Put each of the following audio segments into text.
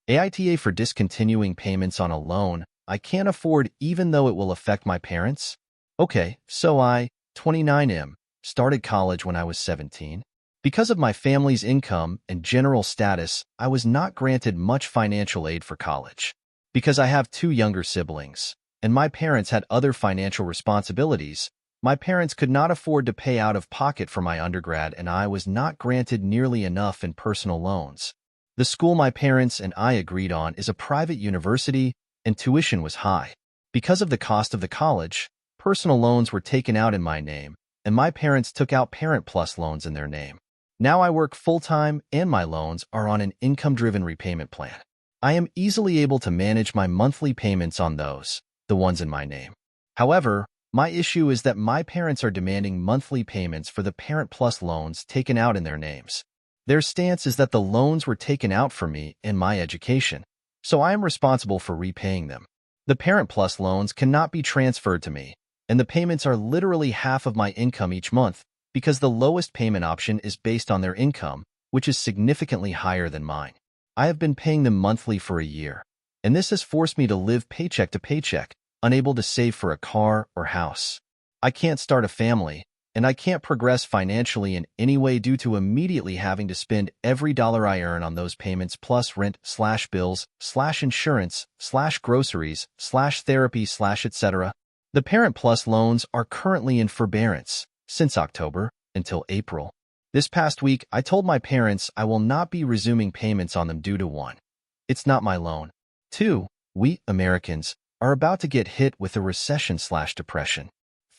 AITA for discontinuing payments on a loan I can't afford even though it will affect my parents? Okay, so I, 29M, started college when I was 17. Because of my family's income and general status, I was not granted much financial aid for college. Because I have two younger siblings, and my parents had other financial responsibilities, my parents could not afford to pay out of pocket for my undergrad, and I was not granted nearly enough in personal loans. The school my parents and I agreed on is a private university, and tuition was high. Because of the cost of the college, personal loans were taken out in my name, and my parents took out Parent Plus loans in their name. Now I work full-time, and my loans are on an income-driven repayment plan. I am easily able to manage my monthly payments on those, the ones in my name. However, my issue is that my parents are demanding monthly payments for the Parent Plus loans taken out in their names. Their stance is that the loans were taken out for me and my education, so I am responsible for repaying them. The Parent Plus loans cannot be transferred to me, and the payments are literally half of my income each month because the lowest payment option is based on their income, which is significantly higher than mine. I have been paying them monthly for a year, and this has forced me to live paycheck to paycheck, unable to save for a car or house. I can't start a family, and I can't progress financially in any way due to immediately having to spend every dollar I earn on those payments plus rent/bills/insurance/groceries/therapy/etc. The Parent Plus loans are currently in forbearance since October until April. This past week, I told my parents I will not be resuming payments on them due to 1. It's not my loan. 2. We, Americans, are about to get hit with a recession/depression.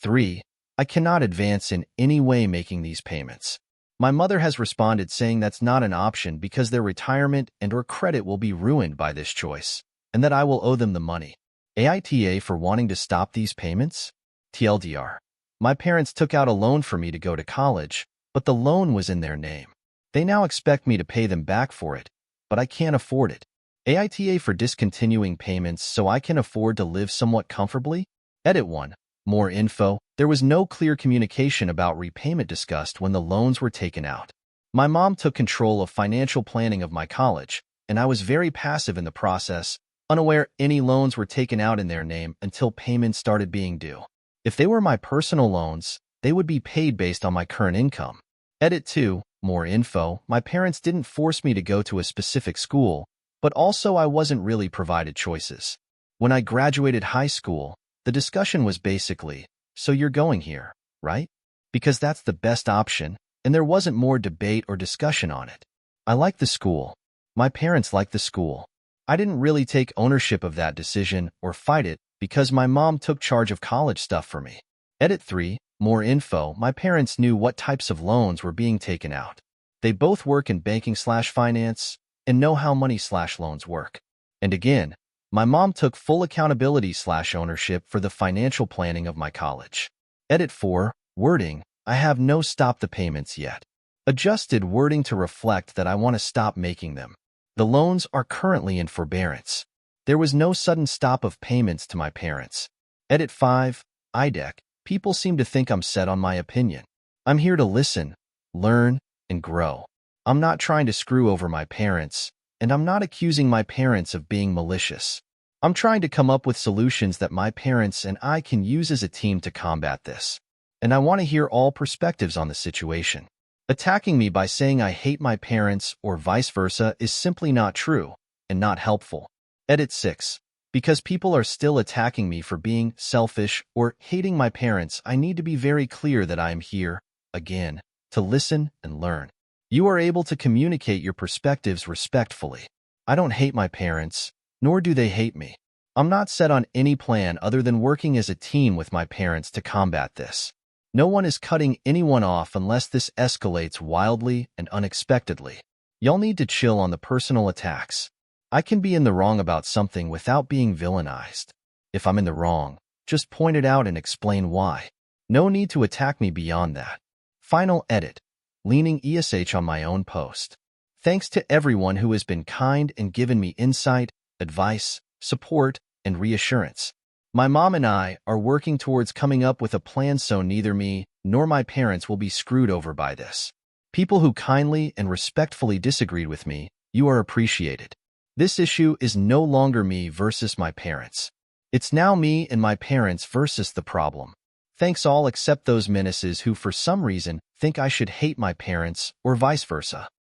3. I cannot advance in any way making these payments. My mother has responded saying that's not an option because their retirement and/or credit will be ruined by this choice, and that I will owe them the money. AITA for wanting to stop these payments? TLDR. My parents took out a loan for me to go to college, but the loan was in their name. They now expect me to pay them back for it, but I can't afford it. AITA for discontinuing payments so I can afford to live somewhat comfortably? Edit 1. More info. There was no clear communication about repayment discussed when the loans were taken out. My mom took control of financial planning of my college, and I was very passive in the process, unaware any loans were taken out in their name until payments started being due. If they were my personal loans, they would be paid based on my current income. Edit 2. More info. My parents didn't force me to go to a specific school, but also I wasn't really provided choices. When I graduated high school, the discussion was basically, so you're going here, right? Because that's the best option, and there wasn't more debate or discussion on it. I like the school. My parents like the school. I didn't really take ownership of that decision or fight it because my mom took charge of college stuff for me. Edit 3. More info. My parents knew what types of loans were being taken out. They both work in banking/finance and know how money/loans work. And again, my mom took full accountability/ownership for the financial planning of my college. Edit 4. Wording. I have no stop the payments yet. Adjusted wording to reflect that I want to stop making them. The loans are currently in forbearance. There was no sudden stop of payments to my parents. Edit 5. IDEC. People seem to think I'm set on my opinion. I'm here to listen, learn, and grow. I'm not trying to screw over my parents, and I'm not accusing my parents of being malicious. I'm trying to come up with solutions that my parents and I can use as a team to combat this. And I want to hear all perspectives on the situation. Attacking me by saying I hate my parents or vice versa is simply not true and not helpful. Edit 6. Because people are still attacking me for being selfish or hating my parents, I need to be very clear that I am here, again, to listen and learn. You are able to communicate your perspectives respectfully. I don't hate my parents, nor do they hate me. I'm not set on any plan other than working as a team with my parents to combat this. No one is cutting anyone off unless this escalates wildly and unexpectedly. Y'all need to chill on the personal attacks. I can be in the wrong about something without being villainized. If I'm in the wrong, just point it out and explain why. No need to attack me beyond that. Final edit. Leaning ESH on my own post. Thanks to everyone who has been kind and given me insight, advice, support, and reassurance. My mom and I are working towards coming up with a plan so neither me nor my parents will be screwed over by this. People who kindly and respectfully disagreed with me, you are appreciated. This issue is no longer me versus my parents. It's now me and my parents versus the problem. Thanks all except those menaces who for some reason think I should hate my parents or vice versa.